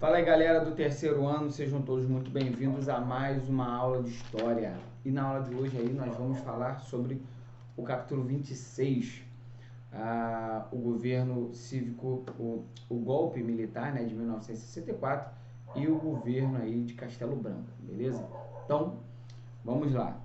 Fala aí, galera do terceiro ano, sejam todos muito bem-vindos a mais uma aula de História. E na aula de hoje aí nós vamos falar sobre o capítulo 26, o governo cívico, o golpe militar, né, de 1964 e o governo aí de Castelo Branco, beleza? Então, vamos lá.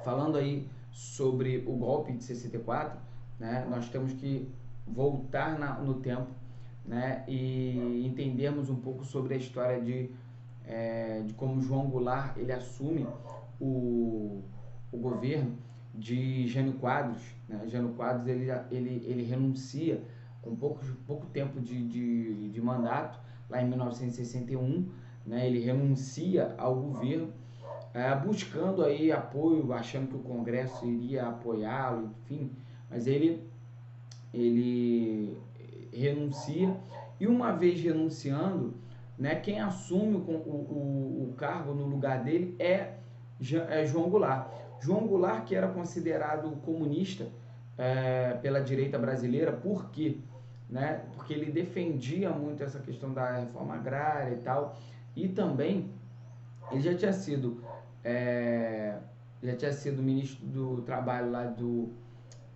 Falando aí sobre o golpe de 64, né, nós temos que voltar no tempo, né, e entendermos um pouco sobre a história de como João Goulart ele assume o governo de Jânio Quadros, né? Jânio Quadros ele renuncia com pouco tempo de mandato, lá em 1961, né? Ele renuncia ao governo, buscando aí apoio, achando que o Congresso iria apoiá-lo, enfim, mas ele renuncia, e uma vez renunciando, né, quem assume o cargo no lugar dele é João Goulart. João Goulart, que era considerado comunista pela direita brasileira, por quê? Né? Porque ele defendia muito essa questão da reforma agrária e tal, e também ele já tinha sido ministro do Trabalho lá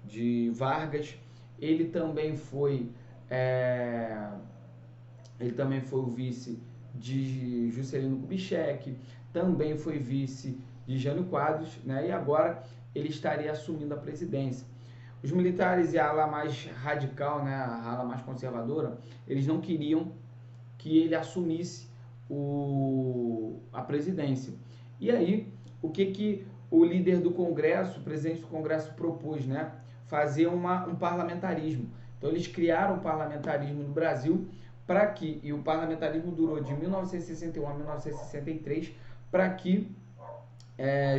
de Vargas. Ele também foi o vice de Juscelino Kubitschek, também foi vice de Jânio Quadros, né? E agora ele estaria assumindo a presidência. Os militares e a ala mais radical, né, a ala mais conservadora, eles não queriam que ele assumisse a presidência. E aí, o que o líder do Congresso, o presidente do Congresso propôs, né? Fazer um parlamentarismo. Então eles criaram o parlamentarismo no Brasil e o parlamentarismo durou de 1961 a 1963, para que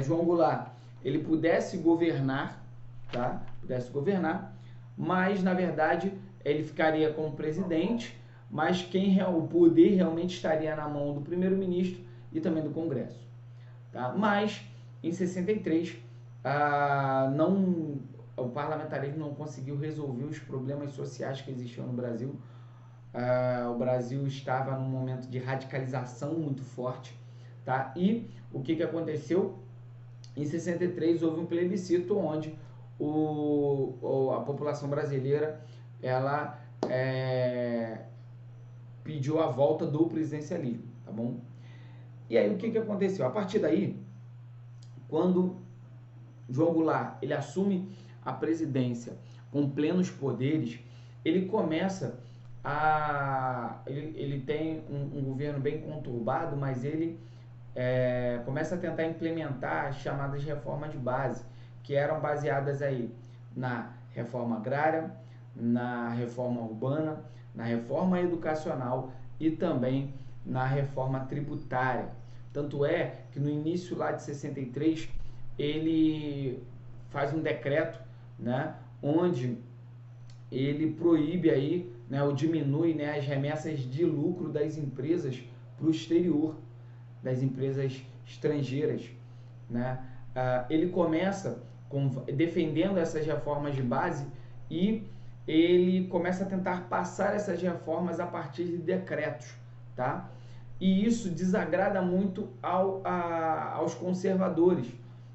João Goulart ele pudesse governar, tá? Mas na verdade ele ficaria como presidente, mas o poder realmente estaria na mão do primeiro-ministro e também do Congresso, tá? Mas em 63 o parlamentarismo não conseguiu resolver os problemas sociais que existiam no Brasil. O Brasil estava num momento de radicalização muito forte, tá? E o que aconteceu? Em 63 houve um plebiscito onde a população brasileira ela pediu a volta do presidencialismo, tá bom? E aí o que aconteceu? A partir daí, quando João Goulart ele assume a presidência com plenos poderes, ele começa ele tem um governo bem conturbado, mas ele começa a tentar implementar as chamadas reformas de base, que eram baseadas aí na reforma agrária, na reforma urbana, na reforma educacional e também na reforma tributária. Tanto é que no início lá de 63 ele faz um decreto, né, onde ele proíbe aí, né, ou diminui, né, as remessas de lucro das empresas para o exterior, das empresas estrangeiras, né? Ele começa defendendo essas reformas de base e ele começa a tentar passar essas reformas a partir de decretos, tá? E isso desagrada muito aos conservadores,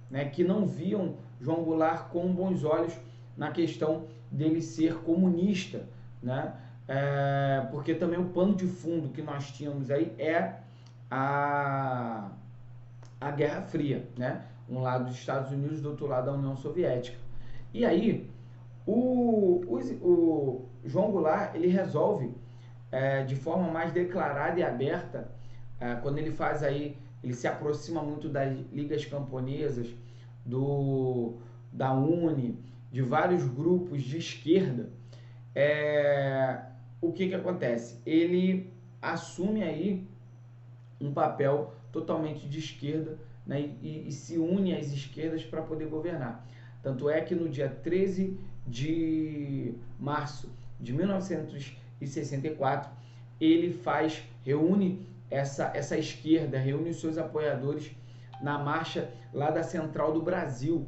né, que não viam João Goulart com bons olhos na questão dele ser comunista, né? Porque também o pano de fundo que nós tínhamos aí a Guerra Fria, né? Um lado dos Estados Unidos, do outro lado da União Soviética. E aí, o João Goulart ele resolve de forma mais declarada e aberta, quando ele faz aí, ele se aproxima muito das ligas camponesas, da UNE, de vários grupos de esquerda. O que acontece? Ele assume aí um papel totalmente de esquerda, né, e se une às esquerdas para poder governar. Tanto é que no dia 13 de março de 1964, ele reúne essa esquerda, reúne os seus apoiadores na marcha lá da Central do Brasil,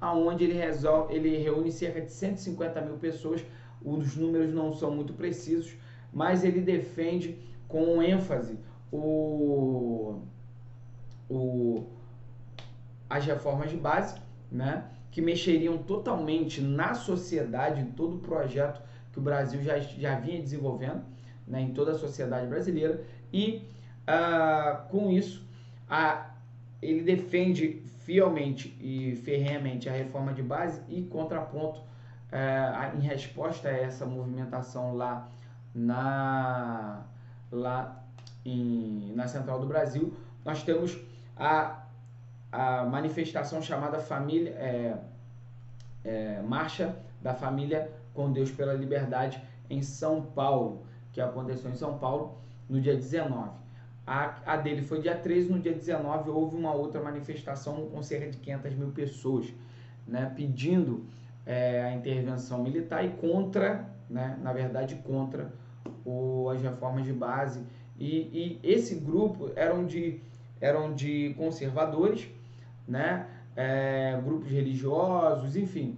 aonde ele reúne cerca de 150 mil pessoas. Os números não são muito precisos, mas ele defende com ênfase as reformas de base, né, que mexeriam totalmente na sociedade, em todo o projeto que o Brasil já vinha desenvolvendo, né, em toda a sociedade brasileira, e com isso ele defende fielmente e ferrenhamente a reforma de base e contraponto em resposta a essa movimentação lá na Central do Brasil, nós temos a manifestação chamada Marcha da Família com Deus pela Liberdade em São Paulo, que aconteceu em São Paulo no dia 19. A dele foi dia 13, no dia 19 houve uma outra manifestação com cerca de 500 mil pessoas, né, pedindo a intervenção militar e contra, né, na verdade, contra as reformas de base. E esse grupo eram de conservadores, né, grupos religiosos, enfim,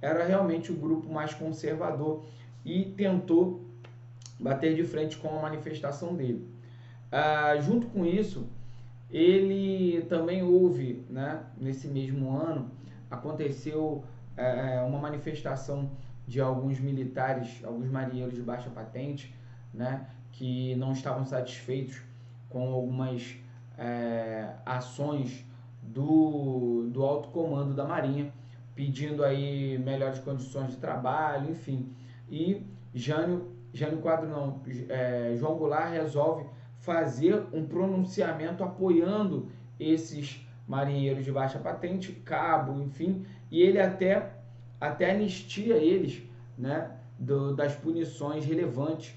era realmente o grupo mais conservador e tentou bater de frente com a manifestação dele. Junto com isso, ele também houve, né, nesse mesmo ano, aconteceu uma manifestação de alguns militares, alguns marinheiros de baixa patente, né, que não estavam satisfeitos com algumas ações do alto comando da Marinha, pedindo aí melhores condições de trabalho, enfim. E João Goulart resolve fazer um pronunciamento apoiando esses marinheiros de baixa patente, cabo, enfim, e ele até anistia eles, né, das punições relevantes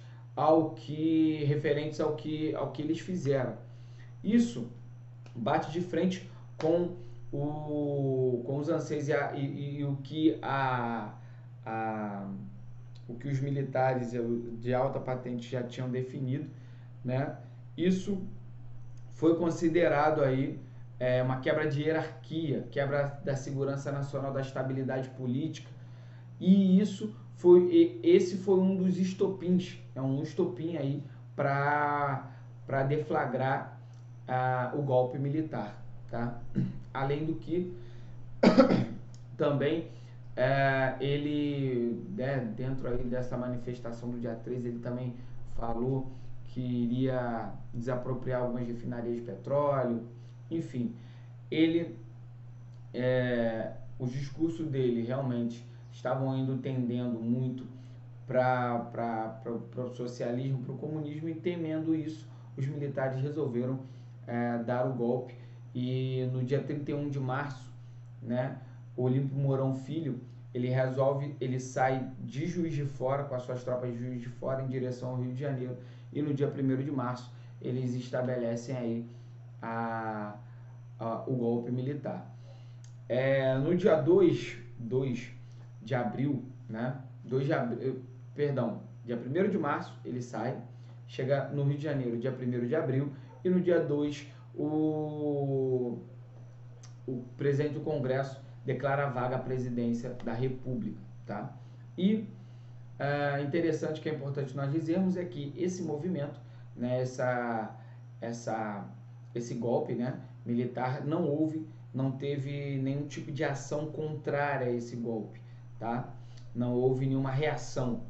referentes ao que eles fizeram. Isso bate de frente com os anseios e o que os militares de alta patente já tinham definido, né? Isso foi considerado aí uma quebra de hierarquia, quebra da segurança nacional, da estabilidade política, e esse foi um dos estopins, um estopim aí para deflagrar o golpe militar, tá? Além do que também ele, né, dentro aí dessa manifestação do dia 13, ele também falou que iria desapropriar algumas refinarias de petróleo, enfim, os discursos dele realmente estavam tendendo muito para o socialismo, para o comunismo, e temendo isso, os militares resolveram dar o golpe, e no dia 31 de março, né, Olímpio Mourão Filho, ele sai de Juiz de Fora, com as suas tropas de Juiz de Fora, em direção ao Rio de Janeiro, e no dia 1º de março eles estabelecem aí o golpe militar. No dia 2 de abril, né, dia 1º de março ele sai, chega no Rio de Janeiro dia 1º de abril, e no dia 2 o presidente do Congresso declara vaga a presidência da República, tá? E interessante, que é importante nós dizermos, é que esse movimento, né, esse golpe, né, militar, não teve nenhum tipo de ação contrária a esse golpe, tá? Não houve nenhuma reação,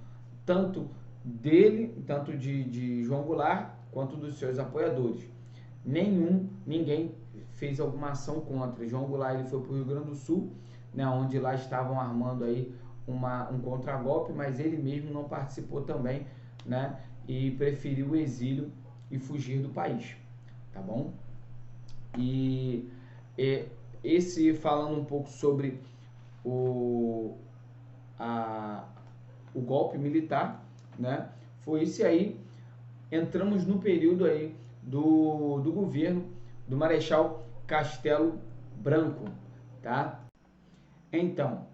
tanto de João Goulart, quanto dos seus apoiadores. Ninguém fez alguma ação contra. João Goulart ele foi para o Rio Grande do Sul, né, onde lá estavam armando aí um contragolpe, mas ele mesmo não participou também, né, e preferiu o exílio e fugir do país, tá bom? E falando um pouco sobre o golpe militar, né, foi isso aí. Entramos no período aí do governo do Marechal Castelo Branco, tá? Então,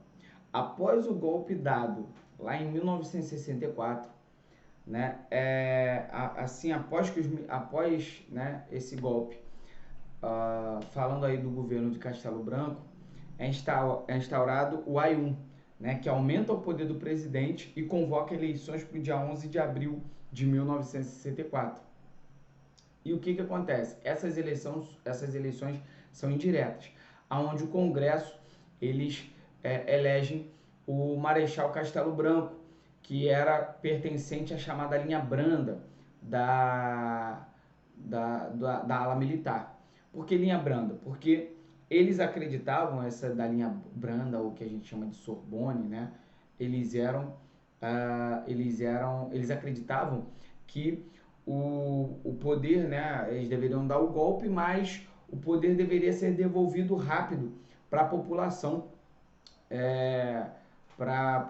após o golpe dado lá em 1964, né, assim, após né, esse golpe, falando aí do governo de Castelo Branco, é instaurado o AI-1, né, que aumenta o poder do presidente e convoca eleições para o dia 11 de abril de 1964. E o que acontece? Essas eleições são indiretas, aonde o Congresso eles elegem o Marechal Castelo Branco, que era pertencente à chamada linha branda da ala militar. Por que linha branda? Porque eles acreditavam, essa da linha branda, ou que a gente chama de Sorbonne, né? Eles acreditavam que o poder, né? Eles deveriam dar o golpe, mas o poder deveria ser devolvido rápido para a população, para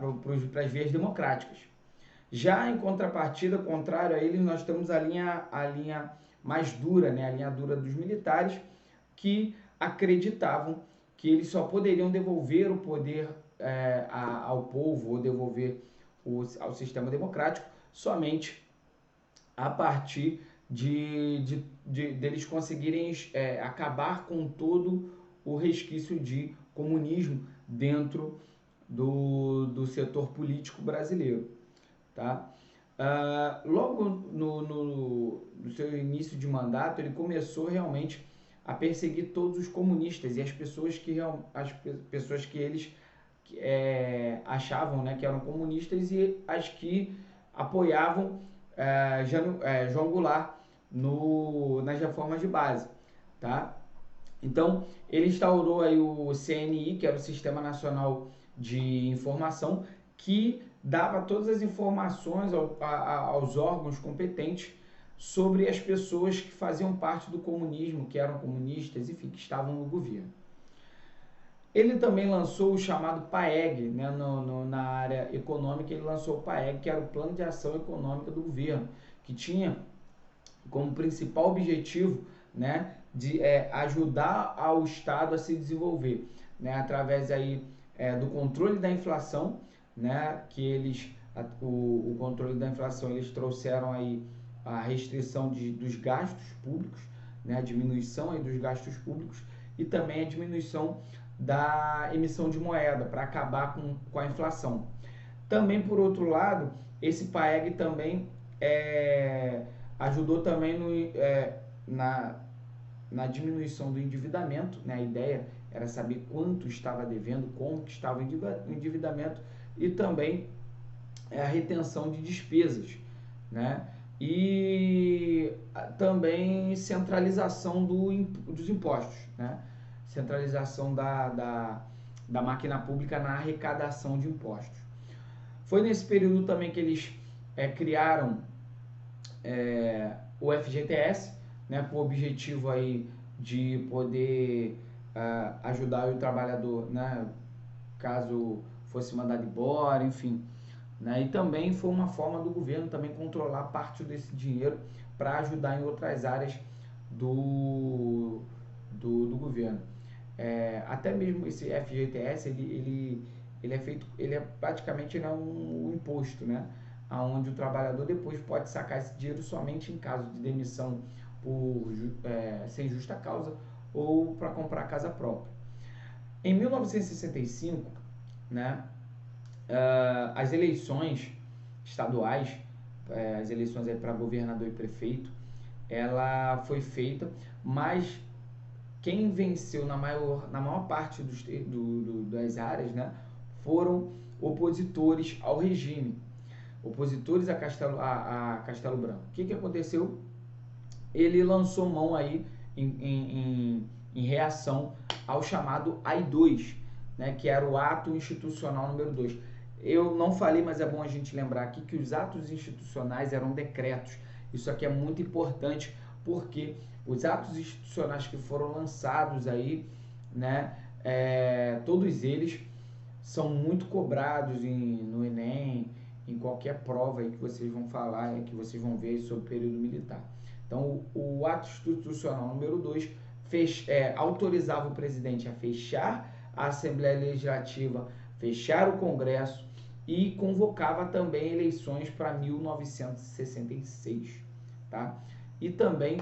as vias democráticas. Já em contrapartida, contrário a eles, nós temos a linha mais dura, né? A linha dura dos militares, que acreditavam que eles só poderiam devolver o poder ao povo, ou devolver ao sistema democrático, somente a partir deles conseguirem acabar com todo o resquício de comunismo dentro do setor político brasileiro. Tá? Logo no seu início de mandato, ele começou realmente a perseguir todos os comunistas e as pessoas que eles achavam, né, que eram comunistas, e as que apoiavam João Goulart nas reformas de base. Tá? Então, ele instaurou aí o CNI, que era o Sistema Nacional de Informação, que dava todas as informações aos órgãos competentes sobre as pessoas que faziam parte do comunismo, que eram comunistas, enfim, que estavam no governo. Ele também lançou o chamado PAEG, né, na área econômica. Ele lançou o PAEG, que era o Plano de Ação Econômica do Governo, que tinha como principal objetivo, né, de ajudar ao Estado a se desenvolver, né, através aí, do controle da inflação, né, que o controle da inflação, eles trouxeram aí a restrição dos gastos públicos, né, a diminuição aí dos gastos públicos, e também a diminuição da emissão de moeda para acabar com a inflação. Também, por outro lado, esse PAEG também ajudou também na diminuição do endividamento, né? A ideia era saber quanto estava devendo, como que estava o endividamento, e também a retenção de despesas, né? E também centralização dos impostos, né? Centralização da máquina pública na arrecadação de impostos. Foi nesse período também que eles criaram o FGTS, né, com o objetivo aí de poder ajudar o trabalhador, né, caso fosse mandado embora, enfim. Né, e também foi uma forma do governo também controlar parte desse dinheiro para ajudar em outras áreas do governo. Até mesmo esse FGTS, ele é praticamente, né, um imposto, né, onde o trabalhador depois pode sacar esse dinheiro somente em caso de demissão sem justa causa, ou para comprar casa própria. Em 1965, né, as eleições estaduais, as eleições para governador e prefeito, ela foi feita, mas quem venceu na maior parte das áreas, né, foram opositores ao regime, opositores a Castelo Branco. O que aconteceu? Ele lançou mão aí em reação ao chamado AI-2, né, que era o ato institucional número 2. Eu não falei, mas é bom a gente lembrar aqui que os atos institucionais eram decretos. Isso aqui é muito importante, porque os atos institucionais que foram lançados aí, né, todos eles são muito cobrados no Enem, em qualquer prova aí que vocês vão falar, que vocês vão ver sobre o período militar. Então, o ato institucional número 2 autorizava o presidente a fechar a Assembleia Legislativa, fechar o Congresso, e convocava também eleições para 1966. Tá? E também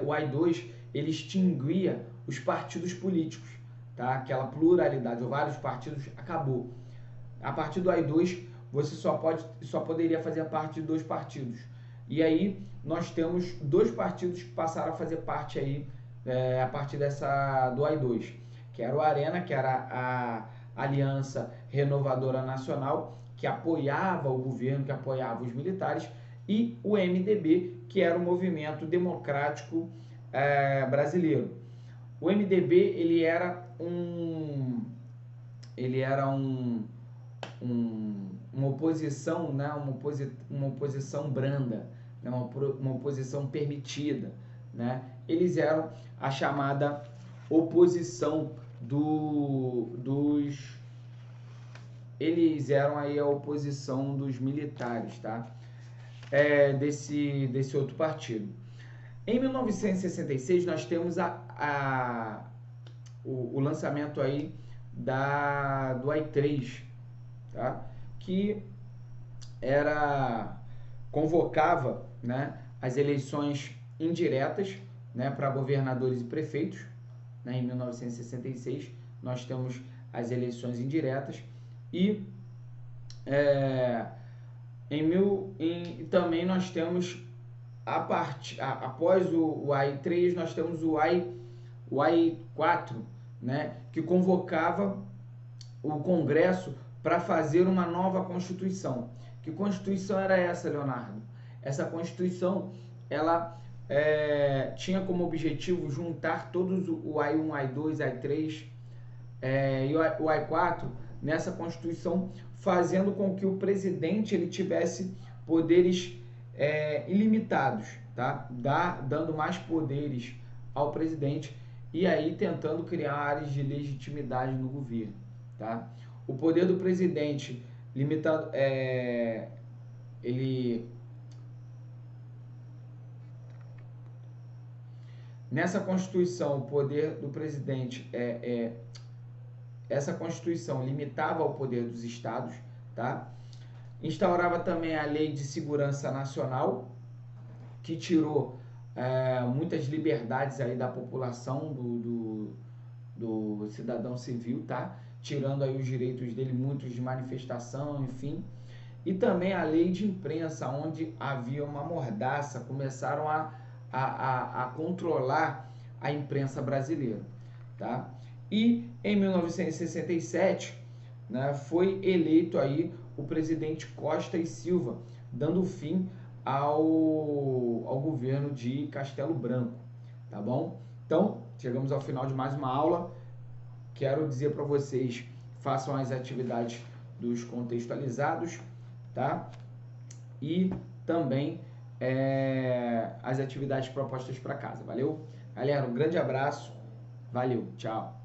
o AI-2, ele extinguia os partidos políticos. Tá? Aquela pluralidade, ou vários partidos, acabou. A partir do AI-2, você só poderia fazer parte de 2 partidos. E aí nós temos dois partidos que passaram a fazer parte aí, a partir do AI-2, que era o Arena, que era a Aliança Renovadora Nacional, que apoiava o governo, que apoiava os militares, e o MDB, que era o Movimento Democrático Brasileiro. O MDB ele era uma oposição, né, uma oposição branda, né, uma oposição permitida, né? Eles eram a chamada oposição eles eram aí a oposição dos militares, tá? Desse outro partido. Em 1966 nós temos o lançamento aí do AI-3, tá? Que convocava, né, as eleições indiretas, né, para governadores e prefeitos, né? Em 1966 nós temos as eleições indiretas e também nós temos após o AI-3 nós temos o AI-4, né, que convocava o Congresso para fazer uma nova Constituição. Que Constituição era essa, Leonardo? Essa Constituição, ela tinha como objetivo juntar todos o AI-1, AI-2, AI-3 e o AI-4 nessa Constituição, fazendo com que o presidente ele tivesse poderes ilimitados, tá? Dando mais poderes ao presidente e aí tentando criar áreas de legitimidade no governo, tá? O poder do presidente limitado, nessa Constituição, o poder do presidente essa Constituição limitava o poder dos estados, tá? Instaurava também a Lei de Segurança Nacional, que tirou muitas liberdades aí da população, do cidadão civil, tá? Tirando aí os direitos dele, muitos de manifestação, enfim. E também a Lei de Imprensa, onde havia uma mordaça, começaram a controlar a imprensa brasileira, tá? E em 1967, né, foi eleito aí o presidente Costa e Silva, dando fim ao governo de Castelo Branco, tá bom? Então, chegamos ao final de mais uma aula. Quero dizer para vocês, façam as atividades dos contextualizados, tá? E também as atividades propostas para casa, valeu? Galera, um grande abraço, valeu, tchau!